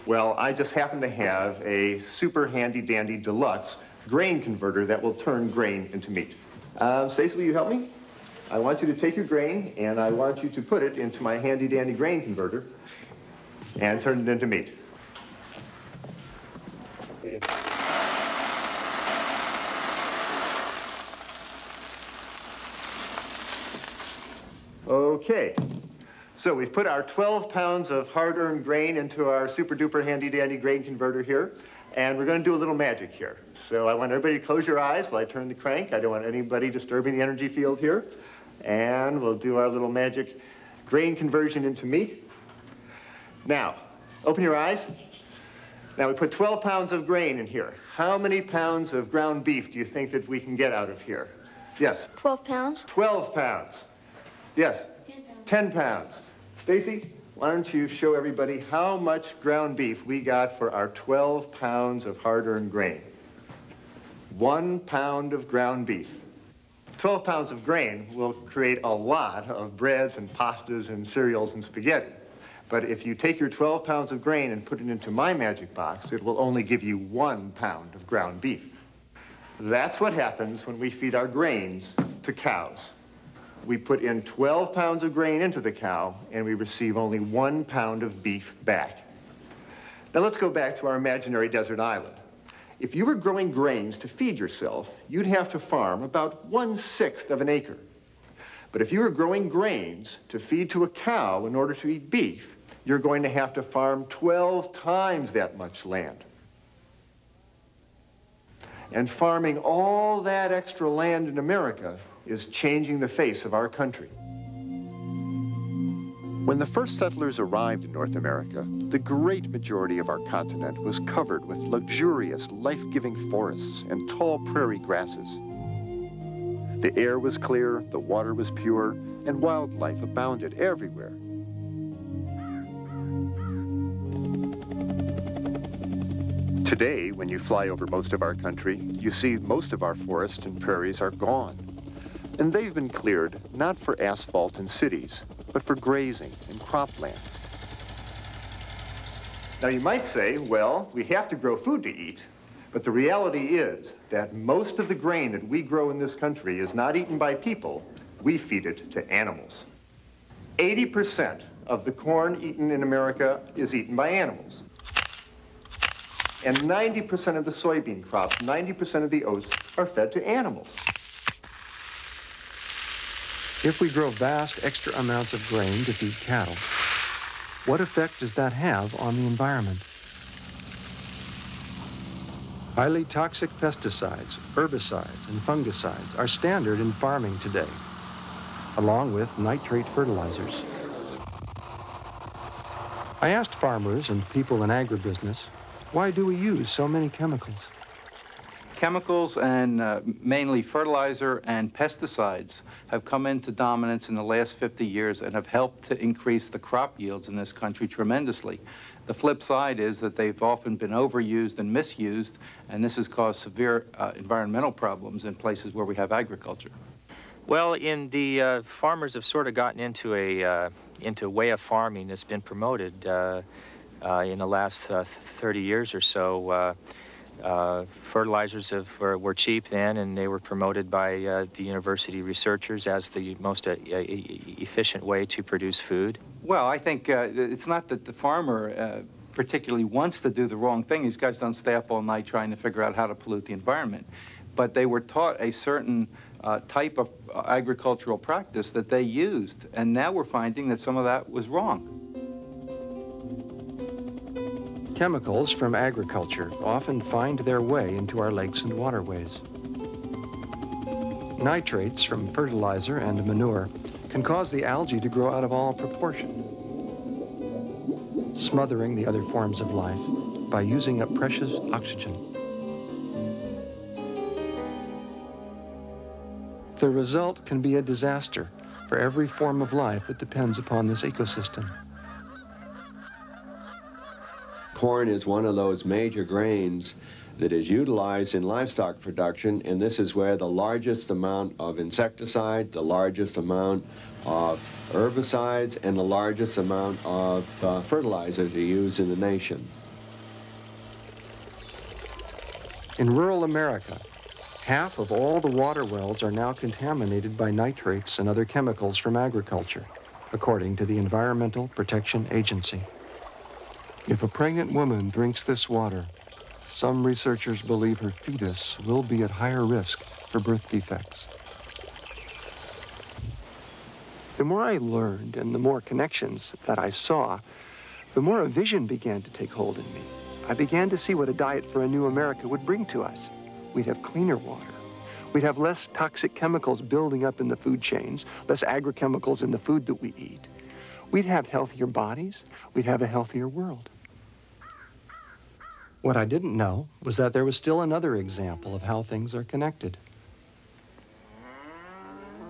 Well, I just happen to have a super handy-dandy deluxe grain converter that will turn grain into meat. Stacy, will you help me? I want you to take your grain, and I want you to put it into my handy-dandy grain converter and turn it into meat. Okay, so we've put our 12 pounds of hard-earned grain into our super-duper handy-dandy grain converter here, and we're going to do a little magic here. So I want everybody to close your eyes while I turn the crank. I don't want anybody disturbing the energy field here. And we'll do our little magic grain conversion into meat. Now, open your eyes. Now, we put 12 pounds of grain in here. How many pounds of ground beef do you think that we can get out of here? Yes? 12 pounds. 12 pounds. Yes? 10 pounds. Stacy, why don't you show everybody how much ground beef we got for our 12 pounds of hard-earned grain? 1 pound of ground beef. 12 pounds of grain will create a lot of breads and pastas and cereals and spaghetti. But if you take your 12 pounds of grain and put it into my magic box, it will only give you 1 pound of ground beef. That's what happens when we feed our grains to cows. We put in 12 pounds of grain into the cow, and we receive only 1 pound of beef back. Now let's go back to our imaginary desert island. If you were growing grains to feed yourself, you'd have to farm about 1/6 of an acre. But if you were growing grains to feed to a cow in order to eat beef, you're going to have to farm 12 times that much land. And farming all that extra land in America is changing the face of our country. When the first settlers arrived in North America, the great majority of our continent was covered with luxurious, life-giving forests and tall prairie grasses. The air was clear, the water was pure, and wildlife abounded everywhere. Today, when you fly over most of our country, you see most of our forests and prairies are gone. And they've been cleared not for asphalt and cities, but for grazing and cropland. Now you might say, well, we have to grow food to eat, but the reality is that most of the grain that we grow in this country is not eaten by people, we feed it to animals. 80% of the corn eaten in America is eaten by animals. And 90% of the soybean crops, 90% of the oats are fed to animals. If we grow vast extra amounts of grain to feed cattle, what effect does that have on the environment? Highly toxic pesticides, herbicides, and fungicides are standard in farming today, along with nitrate fertilizers. I asked farmers and people in agribusiness, why do we use so many chemicals? Chemicals and mainly fertilizer and pesticides have come into dominance in the last 50 years and have helped to increase the crop yields in this country tremendously. The flip side is that they've often been overused and misused, and this has caused severe environmental problems in places where we have agriculture. Well, farmers have sort of gotten into a way of farming that's been promoted in the last 30 years or so. Fertilizers were cheap then, and they were promoted by the university researchers as the most efficient way to produce food. Well, I think it's not that the farmer particularly wants to do the wrong thing. These guys don't stay up all night trying to figure out how to pollute the environment. But they were taught a certain type of agricultural practice that they used, and now we're finding that some of that was wrong. Chemicals from agriculture often find their way into our lakes and waterways. Nitrates from fertilizer and manure can cause the algae to grow out of all proportion, smothering the other forms of life by using up precious oxygen. The result can be a disaster for every form of life that depends upon this ecosystem. Corn is one of those major grains that is utilized in livestock production, and this is where the largest amount of insecticide, the largest amount of herbicides, and the largest amount of fertilizers are used in the nation. In rural America, half of all the water wells are now contaminated by nitrates and other chemicals from agriculture, according to the Environmental Protection Agency. If a pregnant woman drinks this water, some researchers believe her fetus will be at higher risk for birth defects. The more I learned and the more connections that I saw, the more a vision began to take hold in me. I began to see what a diet for a new America would bring to us. We'd have cleaner water. We'd have less toxic chemicals building up in the food chains, less agrochemicals in the food that we eat. We'd have healthier bodies. We'd have a healthier world. What I didn't know was that there was still another example of how things are connected.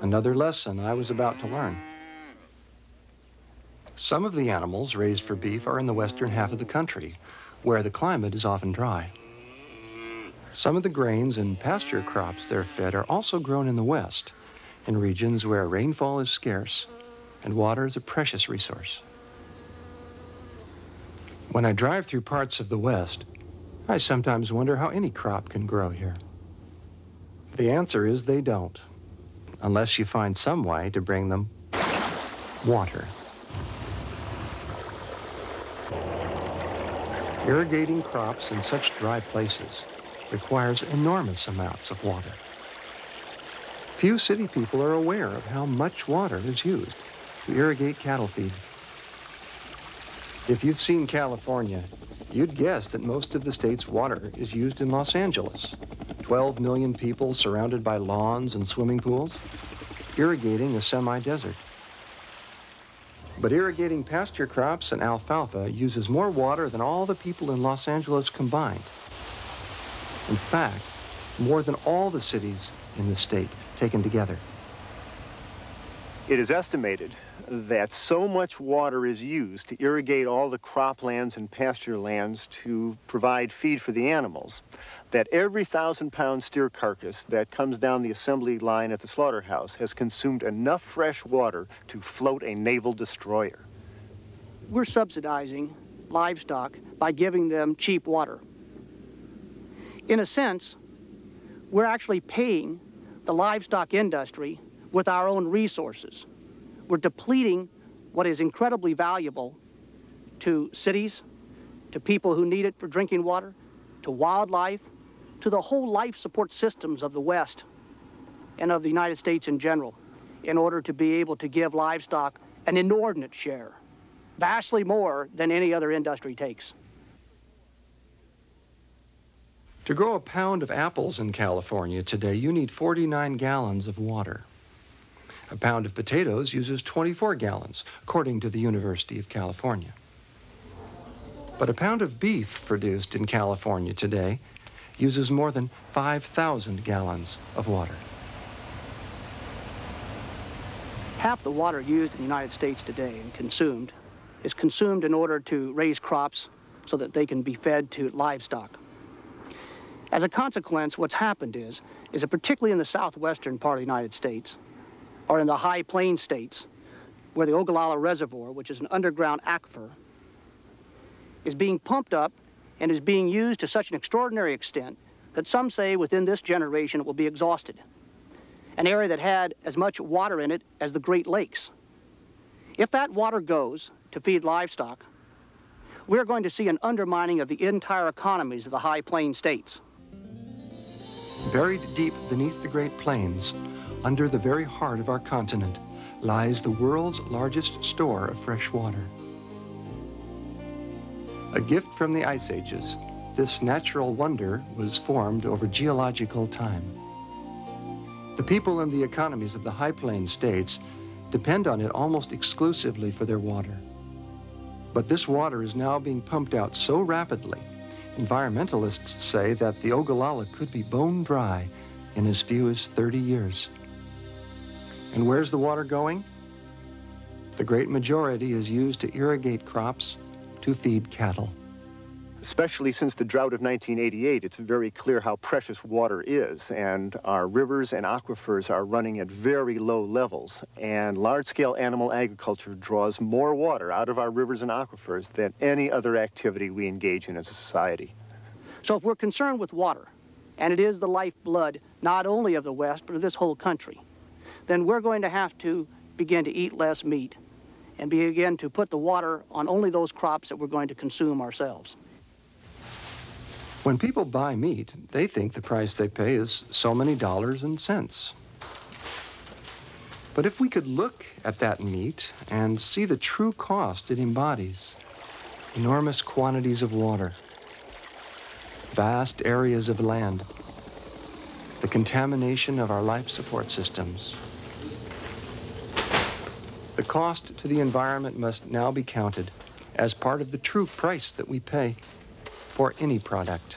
Another lesson I was about to learn. Some of the animals raised for beef are in the western half of the country, where the climate is often dry. Some of the grains and pasture crops they're fed are also grown in the west, in regions where rainfall is scarce and water is a precious resource. When I drive through parts of the west, I sometimes wonder how any crop can grow here. The answer is they don't, unless you find some way to bring them water. Irrigating crops in such dry places requires enormous amounts of water. Few city people are aware of how much water is used to irrigate cattle feed. If you've seen California, you'd guess that most of the state's water is used in Los Angeles. 12 million people surrounded by lawns and swimming pools, irrigating a semi-desert. But irrigating pasture crops and alfalfa uses more water than all the people in Los Angeles combined. In fact, more than all the cities in the state taken together. It is estimated that so much water is used to irrigate all the croplands and pasture lands to provide feed for the animals, that every 1,000-pound steer carcass that comes down the assembly line at the slaughterhouse has consumed enough fresh water to float a naval destroyer. We're subsidizing livestock by giving them cheap water. In a sense, we're actually paying the livestock industry with our own resources. We're depleting what is incredibly valuable to cities, to people who need it for drinking water, to wildlife, to the whole life support systems of the West and of the United States in general, in order to be able to give livestock an inordinate share, vastly more than any other industry takes. To grow a pound of apples in California today, you need 49 gallons of water. A pound of potatoes uses 24 gallons, according to the University of California. But a pound of beef produced in California today uses more than 5,000 gallons of water. Half the water used in the United States today and consumed is consumed in order to raise crops so that they can be fed to livestock. As a consequence, what's happened is that particularly in the southwestern part of the United States, or in the high plains states, where the Ogallala Reservoir, which is an underground aquifer, is being pumped up and is being used to such an extraordinary extent that some say within this generation it will be exhausted. An area that had as much water in it as the Great Lakes. If that water goes to feed livestock, we're going to see an undermining of the entire economies of the high plains states. Buried deep beneath the Great Plains, under the very heart of our continent, lies the world's largest store of fresh water. A gift from the Ice Ages, this natural wonder was formed over geological time. The people and the economies of the High Plains states depend on it almost exclusively for their water. But this water is now being pumped out so rapidly, environmentalists say that the Ogallala could be bone dry in as few as 30 years. And where's the water going? The great majority is used to irrigate crops, to feed cattle. Especially since the drought of 1988, it's very clear how precious water is, and our rivers and aquifers are running at very low levels, and large-scale animal agriculture draws more water out of our rivers and aquifers than any other activity we engage in as a society. So if we're concerned with water, and it is the lifeblood not only of the West, but of this whole country, then we're going to have to begin to eat less meat and begin to put the water on only those crops that we're going to consume ourselves. When people buy meat, they think the price they pay is so many dollars and cents. But if we could look at that meat and see the true cost it embodies, enormous quantities of water, vast areas of land, the contamination of our life support systems, the cost to the environment must now be counted as part of the true price that we pay for any product.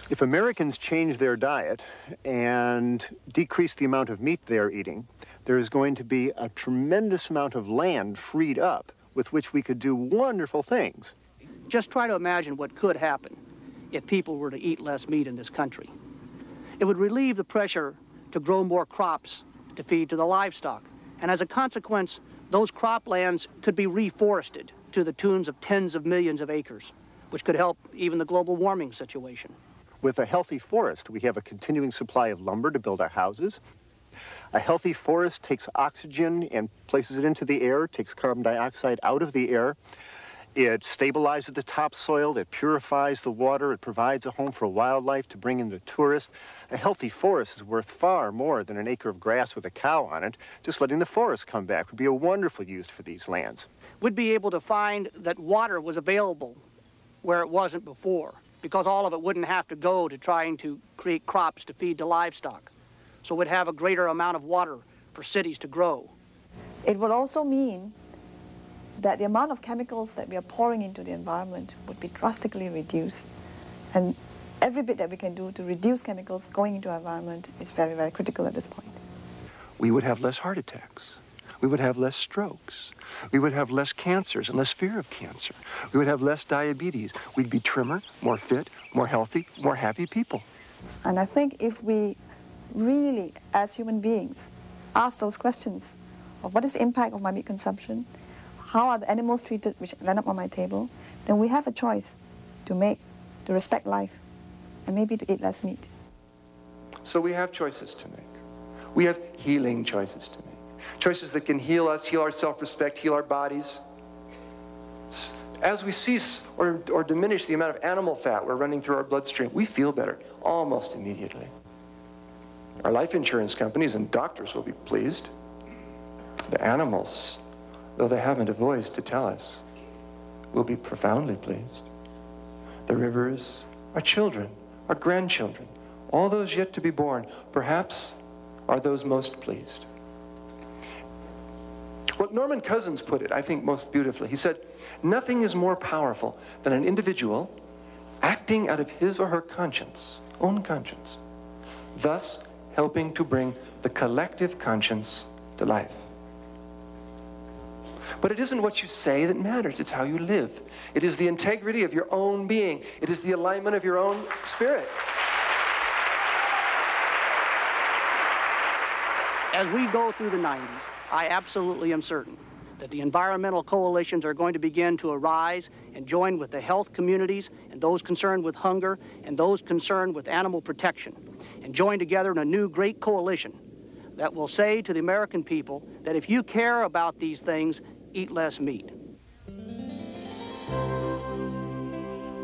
If Americans change their diet and decrease the amount of meat they're eating, there's going to be a tremendous amount of land freed up with which we could do wonderful things. Just try to imagine what could happen if people were to eat less meat in this country. It would relieve the pressure to grow more crops to feed to the livestock. And as a consequence, those croplands could be reforested to the tunes of tens of millions of acres, which could help even the global warming situation. With a healthy forest, we have a continuing supply of lumber to build our houses. A healthy forest takes oxygen and places it into the air, takes carbon dioxide out of the air. It stabilizes the topsoil, it purifies the water, it provides a home for wildlife to bring in the tourists. A healthy forest is worth far more than an acre of grass with a cow on it. Just letting the forest come back would be a wonderful use for these lands. We'd be able to find that water was available where it wasn't before, because all of it wouldn't have to go to trying to create crops to feed to livestock. So we'd have a greater amount of water for cities to grow. It would also mean that the amount of chemicals that we are pouring into the environment would be drastically reduced. And every bit that we can do to reduce chemicals going into our environment is very, very critical at this point. We would have less heart attacks. We would have less strokes. We would have less cancers and less fear of cancer. We would have less diabetes. We'd be trimmer, more fit, more healthy, more happy people. And I think if we really, as human beings, ask those questions of what is the impact of my meat consumption, how are the animals treated which end up on my table, then we have a choice to make, to respect life, and maybe to eat less meat. So we have choices to make. We have healing choices to make. Choices that can heal us, heal our self-respect, heal our bodies. As we cease or diminish the amount of animal fat we're running through our bloodstream, we feel better almost immediately. Our life insurance companies and doctors will be pleased. The animals, though they haven't a voice to tell us, will be profoundly pleased. The rivers, our children, our grandchildren, all those yet to be born, perhaps are those most pleased. Well, Norman Cousins put it, I think, most beautifully. He said, nothing is more powerful than an individual acting out of his or her conscience, own conscience, thus helping to bring the collective conscience to life. But it isn't what you say that matters, it's how you live. It is the integrity of your own being. It is the alignment of your own spirit. As we go through the 90s, I absolutely am certain that the environmental coalitions are going to begin to arise and join with the health communities and those concerned with hunger and those concerned with animal protection, and join together in a new great coalition that will say to the American people that if you care about these things, eat less meat.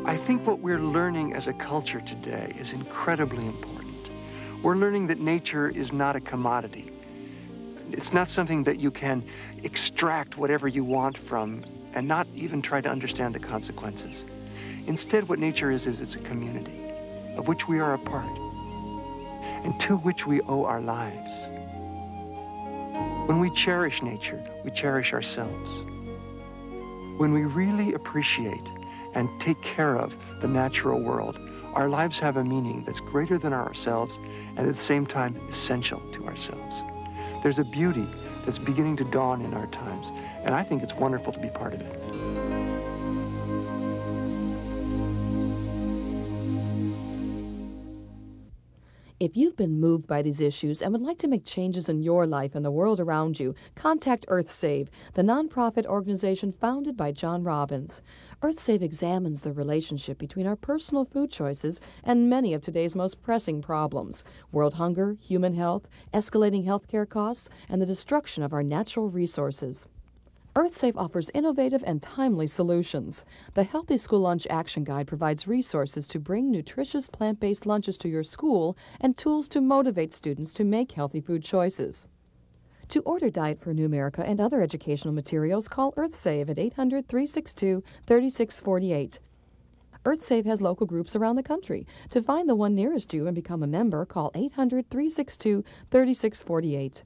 I think what we're learning as a culture today is incredibly important. We're learning that nature is not a commodity. It's not something that you can extract whatever you want from and not even try to understand the consequences. Instead, what nature is it's a community of which we are a part and to which we owe our lives. When we cherish nature, we cherish ourselves. When we really appreciate and take care of the natural world, our lives have a meaning that's greater than ourselves and at the same time essential to ourselves. There's a beauty that's beginning to dawn in our times, and I think it's wonderful to be part of it. If you've been moved by these issues and would like to make changes in your life and the world around you, contact EarthSave, the nonprofit organization founded by John Robbins. EarthSave examines the relationship between our personal food choices and many of today's most pressing problems: world hunger, human health, escalating healthcare costs, and the destruction of our natural resources. EarthSave offers innovative and timely solutions. The Healthy School Lunch Action Guide provides resources to bring nutritious plant-based lunches to your school and tools to motivate students to make healthy food choices. To order Diet for a New America and other educational materials, call EarthSave at 800-362-3648. EarthSave has local groups around the country. To find the one nearest you and become a member, call 800-362-3648.